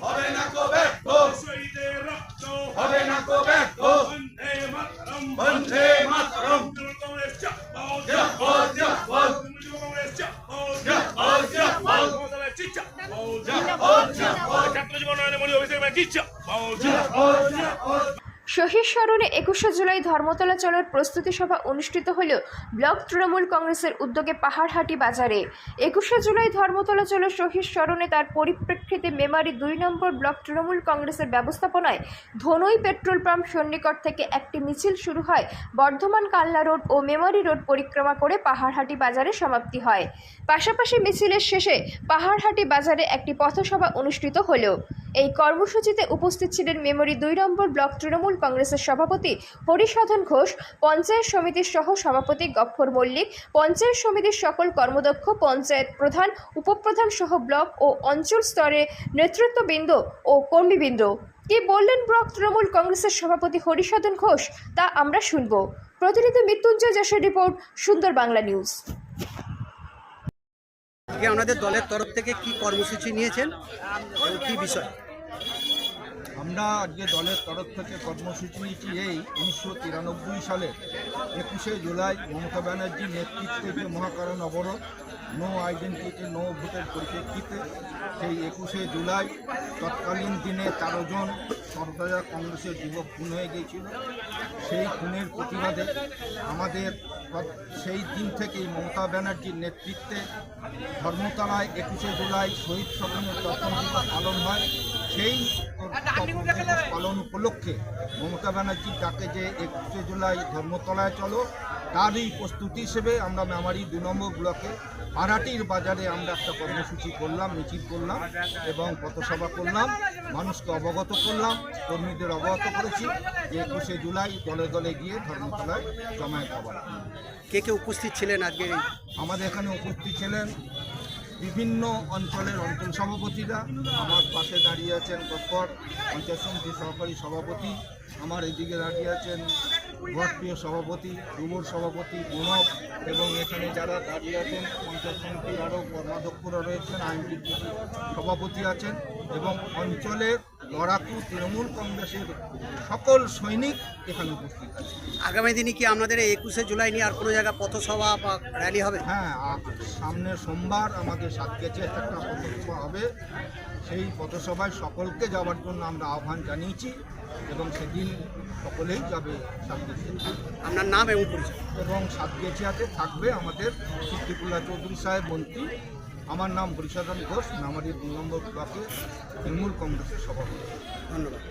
হবে না কো ব্যর্থ, শহীদের রক্ত হবে না কো ব্যর্থ, বন্দে মাতরম, বন্দে মাতরম, কংগ্রেস চাপাও, জিন্দাবাদ জিন্দাবাদ, কংগ্রেস চাপাও, জিন্দাবাদ জিন্দাবাদ, মমতা চাপাও, জিন্দাবাদ জিন্দাবাদ, ছাত্র জীবন মনি অভিষেক ব্যানার্জি চাপাও। জিন্দাবাদ জিন্দাবাদ। শহীদ স্মরণে 21শে জুলাই ধর্মতলা চলার প্রস্তুতি সভা অনুষ্ঠিত হল ব্লক তৃণমূল কংগ্রেসের উদ্যোগে পাহাড়হাটি বাজারে। 21শে জুলাই ধর্মতলা চলো শহীদ স্মরণে তার পরিপ্রেক্ষিতে মেমারি 2 নম্বর ব্লক তৃণমূল কংগ্রেসের ব্যবস্থাপনায় ধনই পেট্রোল পাম্প সন্নিকট থেকে একটি মিছিল শুরু হয়। বর্ধমান কালনা রোড ও মেমারি রোড পরিক্রমা করে পাহাড়হাটি বাজারে সমাপ্তি হয়। পাশাপাশি মিছিলের শেষে পাহাড়হাটি বাজারে একটি পথসভা অনুষ্ঠিত হল। এই কর্মসূচিতে উপস্থিত ছিলেন মেমারি 2 নম্বর ব্লক তৃণমূল কংগ্রেসের সভাপতি হরিসাধন ঘোষ, পঞ্চায়েত সমিতির সহ সভাপতি গফ্ফর মল্লিক, পঞ্চায়েত সমিতির সকল কর্মদক্ষ, পঞ্চায়েত প্রধান, উপপ্রধান সহ ব্লক ও অঞ্চল স্তরে নেতৃত্ববৃন্দ ও কর্মীবৃন্দ। কি বললেন ব্লক তৃণমূল কংগ্রেসের সভাপতি হরিসাধন ঘোষ তা আমরা শুনব। প্রতিনিধি মৃত্যুঞ্জয় যশের রিপোর্ট, সুন্দর বাংলা নিউজ। আপনাদের দলের তরফ থেকে কি কর্মসূচি নিয়েছেন এবং কি বিষয়? আমরা আজকে দলের তরফ থেকে কর্মসূচি নিয়েছি এই 1993 সালের 21শে জুলাই মমতা ব্যানার্জির নেতৃত্বে যে মহাকারণ অবরোধ, নো আইডেন্টিটি নো ভোটের পরিপ্রেক্ষিতে সেই 21শে জুলাই তৎকালীন দিনে 13 জন সরদারা কংগ্রেসের যুবক খুন হয়ে গিয়েছিল। সেই খুনের প্রতিবাদে আমাদের সেই দিন থেকেই মমতা ব্যানার্জির নেতৃত্বে ধর্মতলায় 21শে জুলাই শহীদ স্মরণের তর্পণ দিবস পালন হয়। সেই পালন উপলক্ষে মমতা ব্যানার্জির ডাকে যে 21শে জুলাই ধর্মতলায় চলো, তারই প্রস্তুতি হিসেবে আমরা মেমারি 2 নম্বর ব্লকে পাহাড়হাটির বাজারে আমরা একটা কর্মসূচি করলাম, মিছিল করলাম এবং পথসভা করলাম, মানুষকে অবগত করলাম, কর্মীদের অবগত করেছি যে 21শে জুলাই দলে দলে গিয়ে ধর্মতলায় জমায়েত হবার। কে কে উপস্থিত ছিলেন আজকে? আমাদের এখানে উপস্থিত ছিলেন বিভিন্ন অঞ্চলের অঞ্চল সভাপতিরা। আমার পাশে দাঁড়িয়ে আছেন গফ্ফর, পঞ্চায়েত সমিতির সহকারী সভাপতি। আমার এদিকে দাঁড়িয়ে আছেন ওয়ার্ডপ্রিয় সভাপতি, যুবর সভাপতি প্রণব, এবং এখানে যারা দাঁড়িয়ে আছেন পঞ্চায়েত সমিতির আরও কর্মাধ্যক্ষরা রয়েছেন, আইনজীবী সভাপতি আছেন এবং অঞ্চলের লড়াকু তৃণমূল কংগ্রেসের সকল সৈনিক এখানে উপস্থিত আছে। আগামী দিনে কি আপনাদের এই 21শে জুলাই নিয়ে আর কোনো জায়গায় পথসভা বা র্যালি হবে? হ্যাঁ, সামনের সোমবার আমাদের সাতগেছে একটা পথসভা হবে। সেই পথসভায় সকলকে যাওয়ার জন্য আমরা আহ্বান জানিয়েছি এবং সেদিন সকলেই যাবে সাতগেছে। আপনার নাম এবং পরিচয়? এবং সাতগেছিয়াতে থাকবে আমাদের সিদ্দিকুল্লাহ চৌধুরী সাহেব মন্ত্রী। আমার নাম হরিসাধন ঘোষ, মেমারি 2 নম্বর ব্লকে তৃণমূল কংগ্রেসের সভাপতি। ধন্যবাদ।